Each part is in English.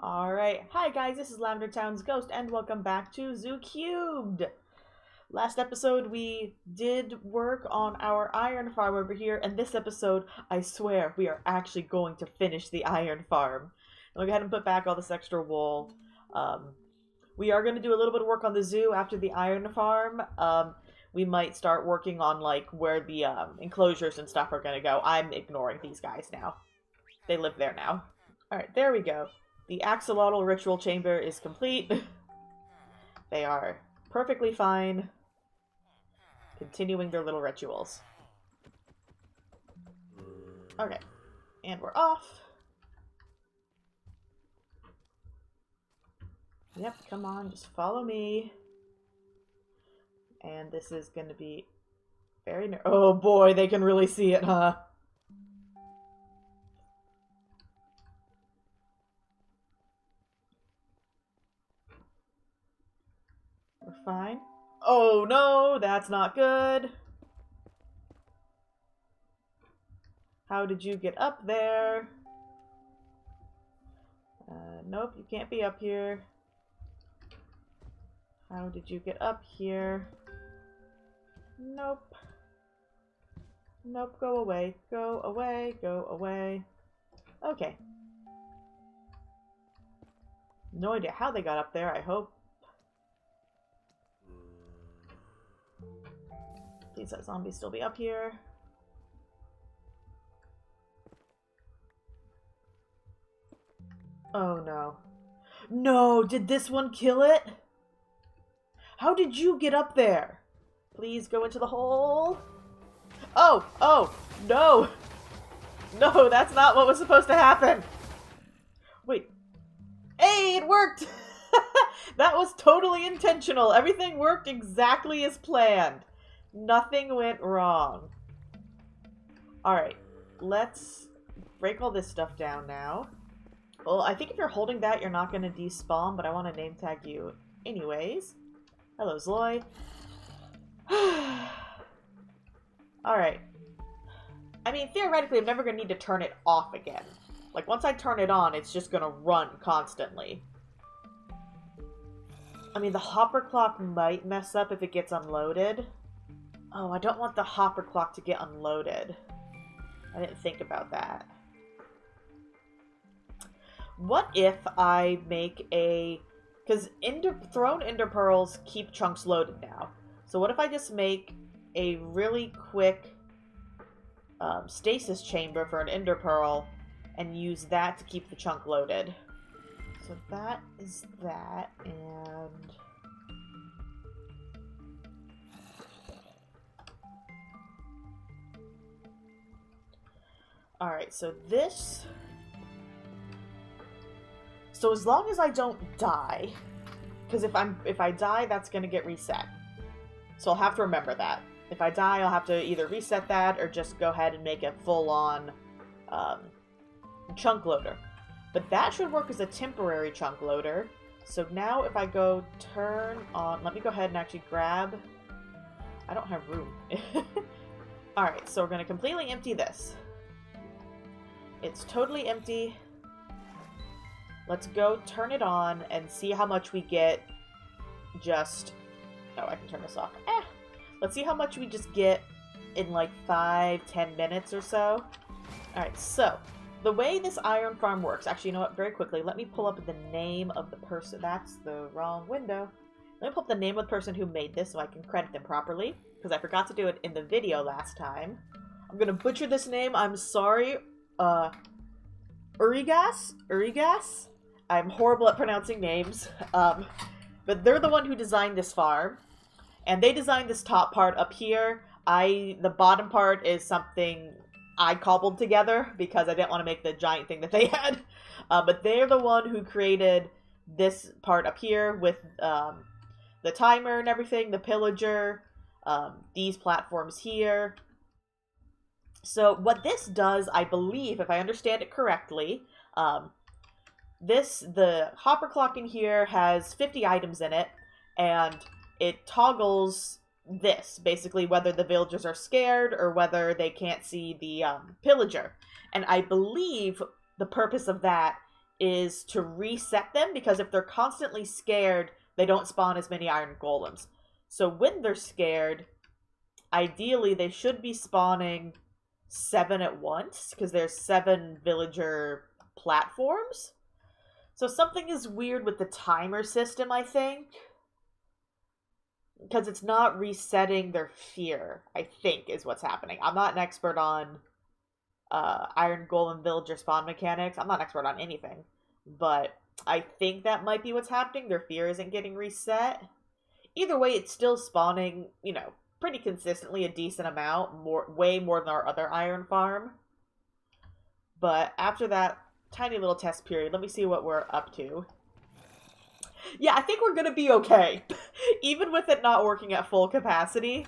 Alright, hi guys, this is Lavender Town's Ghost, and welcome back to ZooCubed! Last episode, we did work on our iron farm over here, and this episode, I swear, we are actually going to finish the iron farm. I'll go ahead and put back all this extra wool. We are going to do a little bit of work on the zoo after the iron farm. We might start working on, like, where the enclosures and stuff are going to go. I'm ignoring these guys now. They live there now. Alright, there we go. The axolotl ritual chamber is complete. They are perfectly fine. Continuing their little rituals. Okay. And we're off. Yep, come on, just follow me. And this is going to be very oh boy, they can really see it, huh? We're fine. Oh no, that's not good. How did you get up there? Nope, you can't be up here. How did you get up here? Nope. Nope, go away. Go away, go away. Okay. No idea how they got up there, I hope. Please let zombies still be up here. Oh no. No, did this one kill it? How did you get up there? Please go into the hole. Oh, no. No, that's not what was supposed to happen. Wait. Hey, it worked! That was totally intentional. Everything worked exactly as planned. Nothing went wrong. Alright, let's break all this stuff down now. Well, I think if you're holding that, you're not going to despawn, but I want to name tag you anyways. Hello, Zloy. Alright. I mean, theoretically, I'm never going to need to turn it off again. Like, once I turn it on, it's just going to run constantly. I mean, the hopper clock might mess up if it gets unloaded. Oh, I don't want the hopper clock to get unloaded. I didn't think about that. What if I make a... Because thrown ender pearls keep chunks loaded now. So what if I just make a really quick stasis chamber for an ender pearl and use that to keep the chunk loaded? So that is that, and... Alright, so this... So as long as I don't die, because if I die, that's going to get reset. So I'll have to remember that. If I die, I'll have to either reset that or just go ahead and make a full-on chunk loader. But that should work as a temporary chunk loader. So now if I go turn on... Let me go ahead and actually grab... I don't have room. Alright, so we're going to completely empty this. It's totally empty. Let's go turn it on and see how much we get just... Oh, I can turn this off. Let's see how much we just get in like 5-10 minutes or so. Alright, so the way this iron farm works... Actually, you know what? Very quickly, let me pull up the name of the person. That's the wrong window. Let me pull up the name of the person who made this so I can credit them properly. Because I forgot to do it in the video last time. I'm going to butcher this name. I'm sorry. Urigas? I'm horrible at pronouncing names, but they're the one who designed this farm, and they designed this top part up here. The bottom part is something I cobbled together because I didn't want to make the giant thing that they had, but they're the one who created this part up here with the timer and everything, the pillager, these platforms here. So what this does, I believe, if I understand it correctly, the hopper clock in here has 50 items in it, and it toggles this, basically whether the villagers are scared or whether they can't see the pillager. And I believe the purpose of that is to reset them, because if they're constantly scared, they don't spawn as many iron golems. So when they're scared, ideally they should be spawning 7 at once, because there's 7 villager platforms. So something is weird with the timer system, I think. Because it's not resetting their fear, I think, is what's happening. I'm not an expert on Iron Golem villager spawn mechanics. I'm not an expert on anything. But I think that might be what's happening. Their fear isn't getting reset. Either way, it's still spawning, you know, pretty consistently a decent amount. Way more than our other iron farm. But after that tiny little test period, let me see what we're up to. Yeah, I think we're gonna be okay. Even with it not working at full capacity.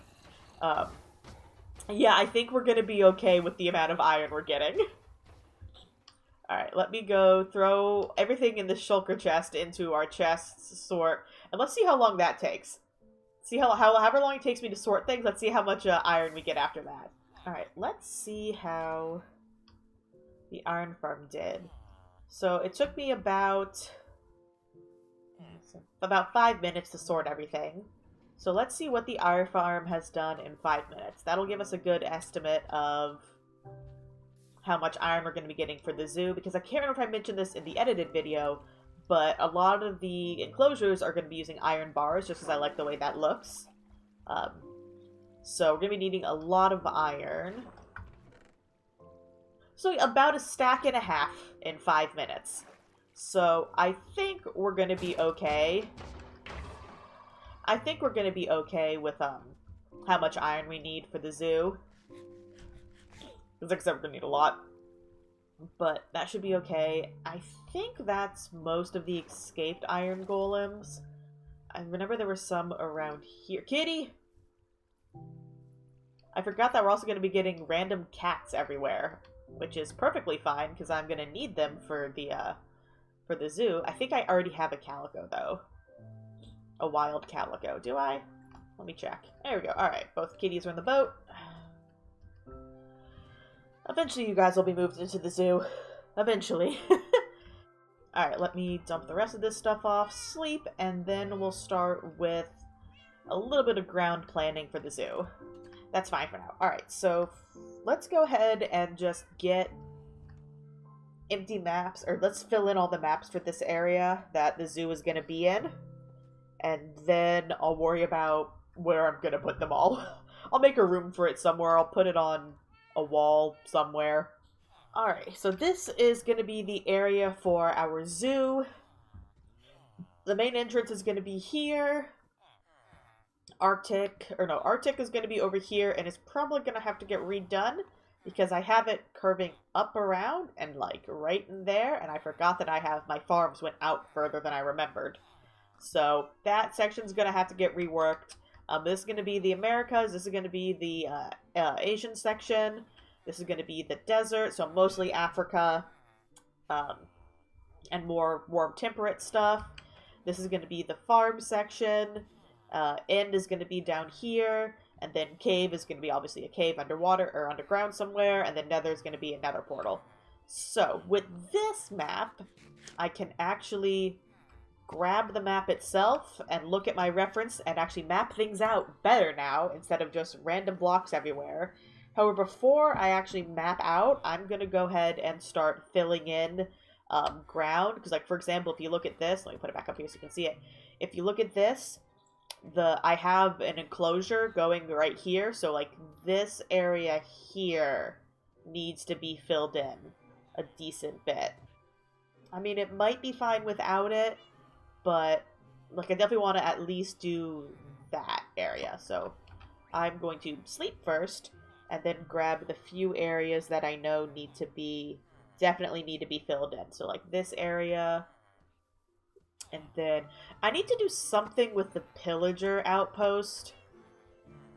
Yeah, I think we're gonna be okay with the amount of iron we're getting. Alright, let me go throw everything in the shulker chest into our chests, sort, and let's see how long that takes. See however long it takes me to sort things, let's see how much iron we get after that. Alright, let's see how the iron farm did. So it took me about 5 minutes to sort everything. So let's see what the iron farm has done in 5 minutes. That'll give us a good estimate of how much iron we're going to be getting for the zoo, because I can't remember if I mentioned this in the edited video, but a lot of the enclosures are going to be using iron bars, just because I like the way that looks. So we're going to be needing a lot of iron. So about a stack and a half in 5 minutes. So I think we're going to be okay. I think we're going to be okay with how much iron we need for the zoo. Because like I said, we're going to need a lot. But that should be okay. I think that's most of the escaped iron golems. I remember there were some around here. Kitty! I forgot that we're also going to be getting random cats everywhere. Which is perfectly fine, because I'm going to need them for the zoo. I think I already have a calico, though. A wild calico. Do I? Let me check. There we go. Alright, both kitties are in the boat. Eventually you guys will be moved into the zoo. Eventually. Alright, let me dump the rest of this stuff off, sleep, and then we'll start with a little bit of ground planning for the zoo. That's fine for now. Alright, so let's go ahead and just get empty maps, or let's fill in all the maps for this area that the zoo is going to be in. And then I'll worry about where I'm going to put them all. I'll make a room for it somewhere. I'll put it on a wall somewhere. Alright, so this is going to be the area for our zoo. The main entrance is going to be here. Arctic is going to be over here, and it's probably going to have to get redone because I have it curving up around and like right in there, and I forgot that my farms went out further than I remembered. So that section's going to have to get reworked. This is going to be the Americas, this is going to be the Asian section, this is going to be the desert, so mostly Africa, and more warm temperate stuff. This is going to be the farm section. End is going to be down here, and then cave is going to be obviously a cave underwater or underground somewhere, and then nether is going to be a nether portal. So with this map, I can actually grab the map itself and look at my reference and actually map things out better now instead of just random blocks everywhere. However, before I actually map out, I'm going to go ahead and start filling in ground, because like for example, if you look at this, let me put it back up here so you can see it. If you look at this, I have an enclosure going right here, so like this area here needs to be filled in a decent bit. I mean, it might be fine without it, but like I definitely want to at least do that area. So I'm going to sleep first and then grab the few areas that I know definitely need to be filled in. So like this area. And then I need to do something with the pillager outpost,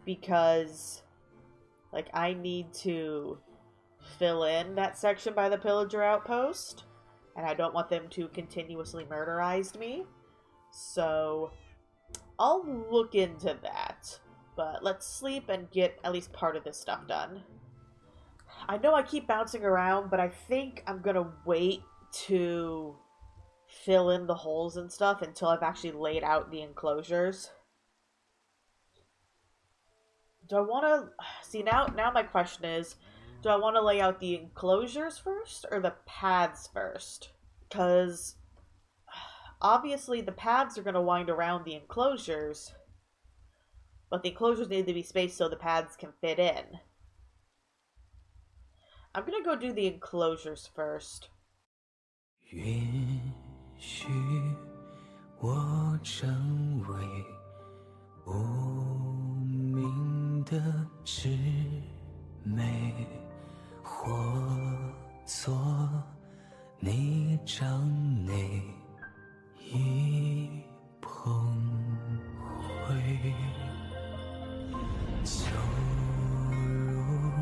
because like I need to fill in that section by the pillager outpost, and I don't want them to continuously murderize me. So I'll look into that, but let's sleep and get at least part of this stuff done. I know I keep bouncing around, but I think I'm gonna wait to fill in the holes and stuff until I've actually laid out the enclosures. Do I want to... See, now my question is, do I want to lay out the enclosures first or the paths first? Because obviously the paths are going to wind around the enclosures, but the enclosures need to be spaced so the paths can fit in. I'm going to go do the enclosures first. 允许我成为无名的魑魅，或做你掌内一捧灰，就如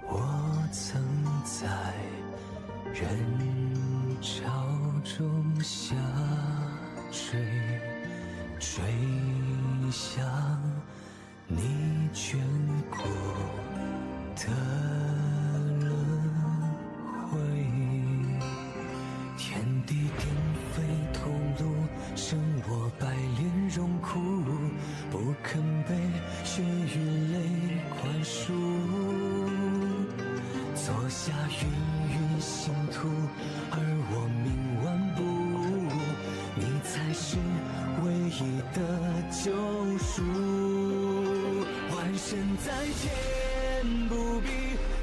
我曾在人潮中下坠，追向你眷顾的轮回。天地定非头颅，剩我白脸荣枯，不肯被血与泪宽恕。坐下芸芸星途，而我冥顽不悟，你才是唯一的救赎。万神在天，不必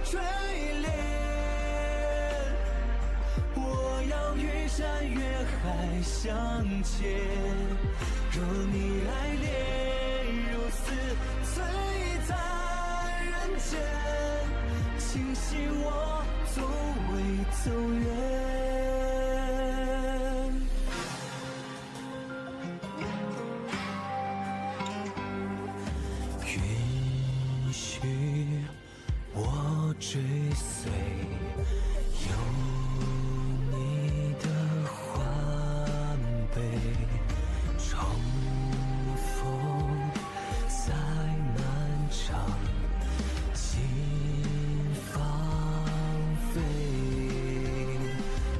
追恋，我要越战越海相见。若你爱恋如此醉在人间，请信我从未走远。允许我追随，有你的环背，重逢在漫长心芳菲。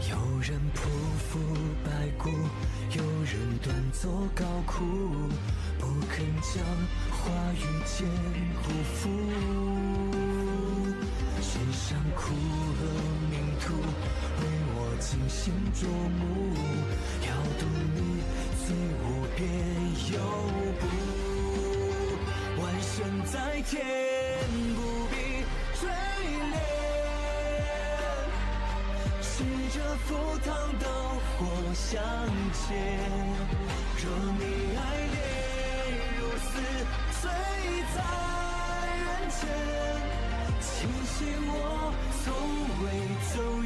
有人匍匐白骨，有人端坐高窟，不肯将话语间辜负。身上苦厄命途，为我精心琢磨，要渡你最无边游步。万神在天，不必追恋，试着赴汤蹈火相见。若你爱恋如此醉在人间，请信我从未走远。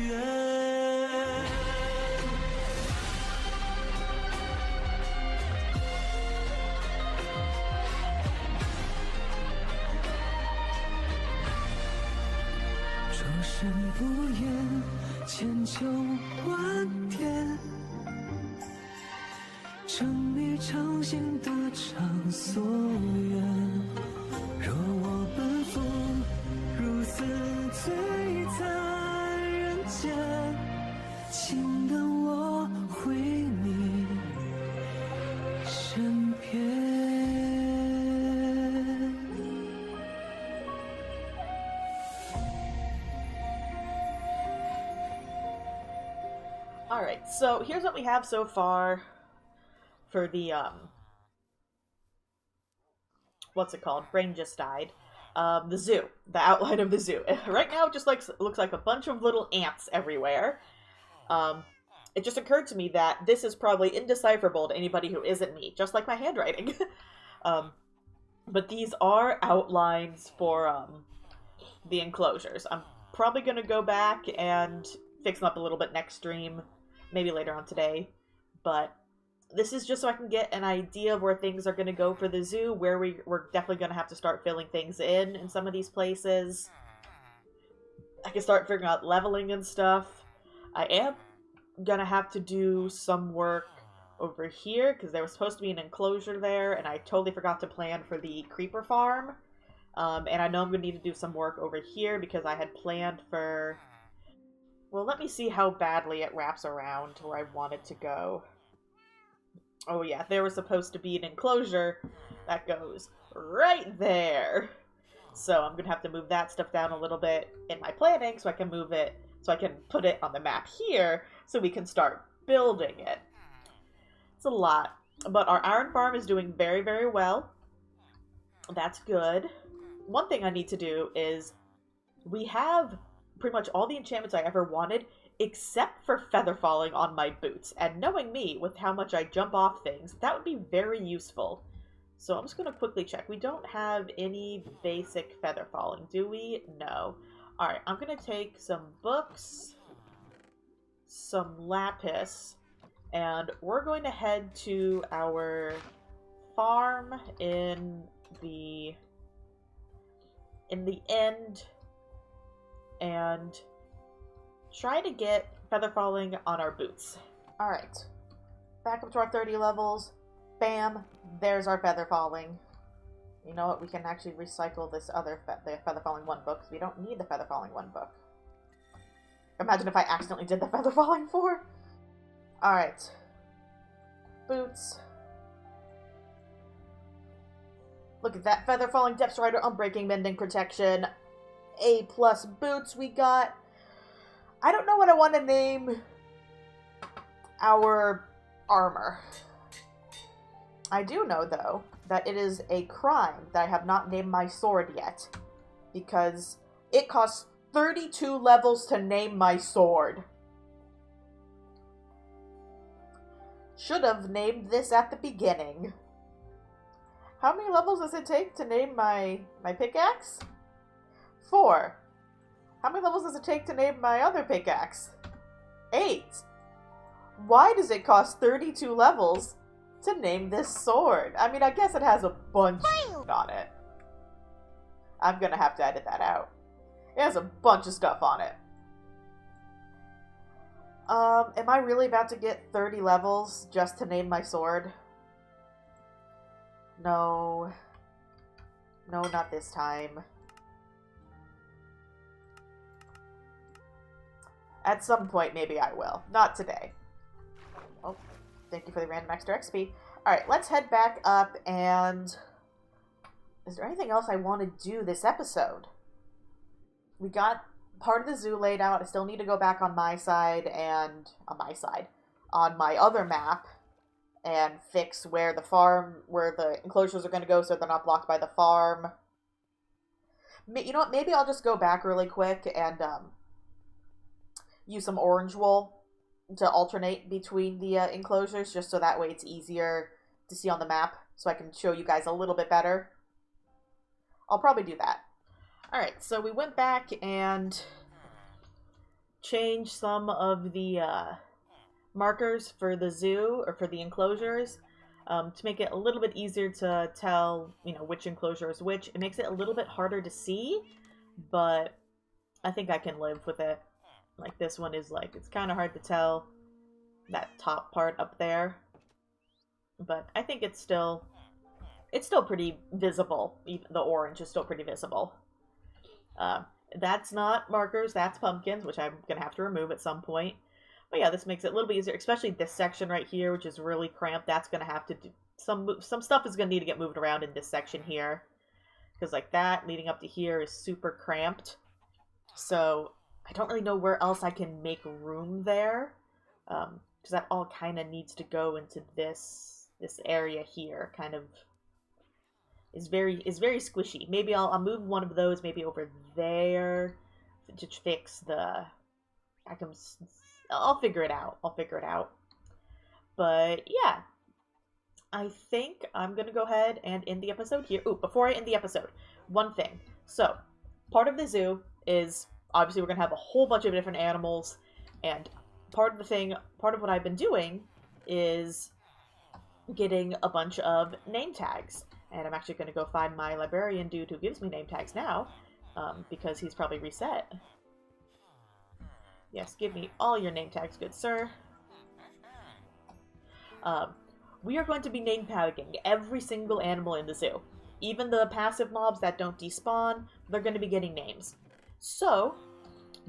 终身不言，千秋万典，成你常行的场所愿。若我奔赴如此醉在人间，请等我回你身边。Alright, so here's what we have so far for the, what's it called? Brain just died. The zoo. The outline of the zoo. Right now it just looks like a bunch of little ants everywhere. It just occurred to me that this is probably indecipherable to anybody who isn't me, just like my handwriting. But these are outlines for, the enclosures. I'm probably going to go back and fix them up a little bit next stream, maybe later on today, but this is just so I can get an idea of where things are going to go for the zoo, where we're definitely going to have to start filling things in some of these places. I can start figuring out leveling and stuff. I am going to have to do some work over here, because there was supposed to be an enclosure there, and I totally forgot to plan for the creeper farm. And I know I'm going to need to do some work over here, because I had planned for Well, let me see how badly it wraps around to where I want it to go. Oh yeah, there was supposed to be an enclosure that goes right there. So I'm going to have to move that stuff down a little bit in my planning so I can move it, so I can put it on the map here so we can start building it. It's a lot. But our iron farm is doing very, very well. That's good. One thing I need to do is we have pretty much all the enchantments I ever wanted except for feather falling on my boots. And knowing me, with how much I jump off things, that would be very useful. So I'm just going to quickly check. We don't have any basic feather falling, do we? No. Alright, I'm going to take some books, some lapis, and we're going to head to our farm in the end and try to get feather falling on our boots. Alright, back up to our 30 levels. Bam, there's our feather falling. You know what, we can actually recycle this other the feather falling 1 book, because we don't need the feather falling 1 book. Imagine if I accidentally did the feather falling 4. Alright. Boots. Look at that, feather falling, depth strider, unbreaking, mending, protection. A+ boots we got. I don't know what I want to name our armor. I do know, though, that it is a crime that I have not named my sword yet. Because it costs 32 levels to name my sword. Should have named this at the beginning. How many levels does it take to name my pickaxe? 4. How many levels does it take to name my other pickaxe? 8. Why does it cost 32 levels to name this sword? I mean, I guess it has a bunch on it. I'm gonna have to edit that out. It has a bunch of stuff on it. Am I really about to get 30 levels just to name my sword? No. No, not this time. At some point, maybe I will. Not today. Oh, thank you for the random extra XP. Alright, let's head back up and... Is there anything else I want to do this episode? We got part of the zoo laid out. I still need to go back on my side and... On my other map and fix where the enclosures are going to go so they're not blocked by the farm. You know what? Maybe I'll just go back really quick and use some orange wool to alternate between the enclosures, just so that way it's easier to see on the map, so I can show you guys a little bit better. I'll probably do that. Alright, so we went back and changed some of the markers for the zoo, or for the enclosures, to make it a little bit easier to tell, you know, which enclosure is which. It makes it a little bit harder to see, but I think I can live with it. Like, this one is, like, it's kind of hard to tell that top part up there. But I think it's still pretty visible. Even the orange is still pretty visible. That's not markers, that's pumpkins, which I'm going to have to remove at some point. But yeah, this makes it a little bit easier, especially this section right here, which is really cramped. That's going to have to do... Some stuff is going to need to get moved around in this section here. Because, like, that leading up to here is super cramped. So... I don't really know where else I can make room there, because that all kind of needs to go into this area here. Kind of is very squishy. Maybe I'll move one of those maybe over there to fix the. I'll figure it out. But yeah, I think I'm gonna go ahead and end the episode here. Ooh, before I end the episode, one thing. So part of the zoo is. Obviously, we're going to have a whole bunch of different animals, and part of what I've been doing is getting a bunch of name tags. And I'm actually going to go find my librarian dude who gives me name tags now, because he's probably reset. Yes, give me all your name tags, good sir. We are going to be name tagging every single animal in the zoo. Even the passive mobs that don't despawn, they're going to be getting names. So,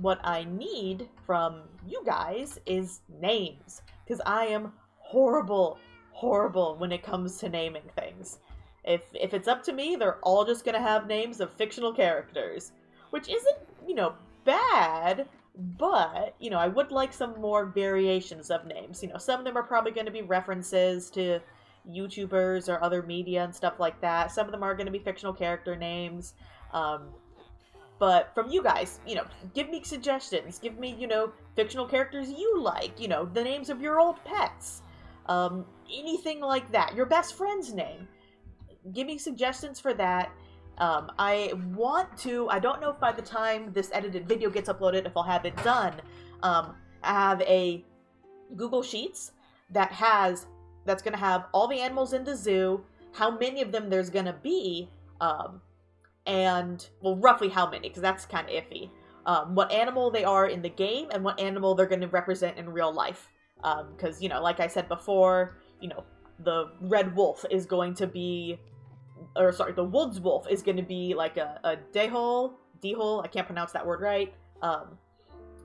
what I need from you guys is names. Because I am horrible when it comes to naming things. If it's up to me, they're all just gonna have names of fictional characters. Which isn't, bad, but, I would like some more variations of names. Some of them are probably going to be references to YouTubers or other media and stuff like that. Some of them are going to be fictional character names. But from you guys, give me suggestions. Give me, fictional characters you like. The names of your old pets. Anything like that. Your best friend's name. Give me suggestions for that. I don't know if by the time this edited video gets uploaded, if I'll have it done. I have a Google Sheets that's going to have all the animals in the zoo, how many of them there's going to be, and, well, roughly how many, because that's kind of iffy. What animal they are in the game, and what animal they're going to represent in real life. Because, like I said before, the red wolf is going to be... the woods wolf is going to be like a dehole, I can't pronounce that word right,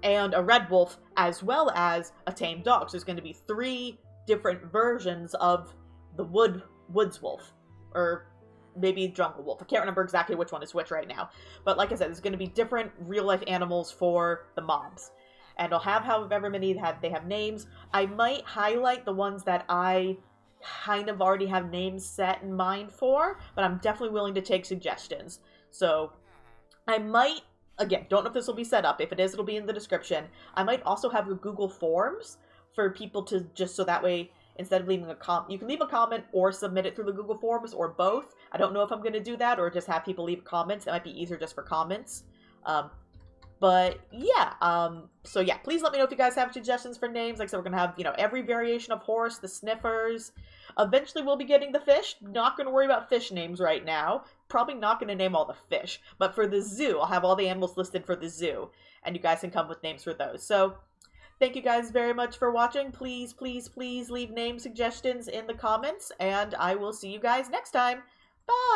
and a red wolf, as well as a tame dog. So there's going to be 3 different versions of the woods wolf, or maybe jungle wolf. I can't remember exactly which one is which right now. But like I said, there's going to be different real-life animals for the mobs. And I'll have however many they have names. I might highlight the ones that I kind of already have names set in mind for, but I'm definitely willing to take suggestions. So I might, again, don't know if this will be set up. If it is, it'll be in the description. I might also have a Google Forms for people to just, so that way, instead of leaving a comment, you can leave a comment or submit it through the Google Forms, or both. I don't know if I'm going to do that, or just have people leave comments. It might be easier just for comments. But yeah, so yeah, please let me know if you guys have suggestions for names. Like I said, we're going to have, every variation of horse, the sniffers. Eventually we'll be getting the fish. Not going to worry about fish names right now. Probably not going to name all the fish. But for the zoo, I'll have all the animals listed for the zoo. And you guys can come with names for those. So, thank you guys very much for watching. Please, please, please leave name suggestions in the comments. And I will see you guys next time. Bye!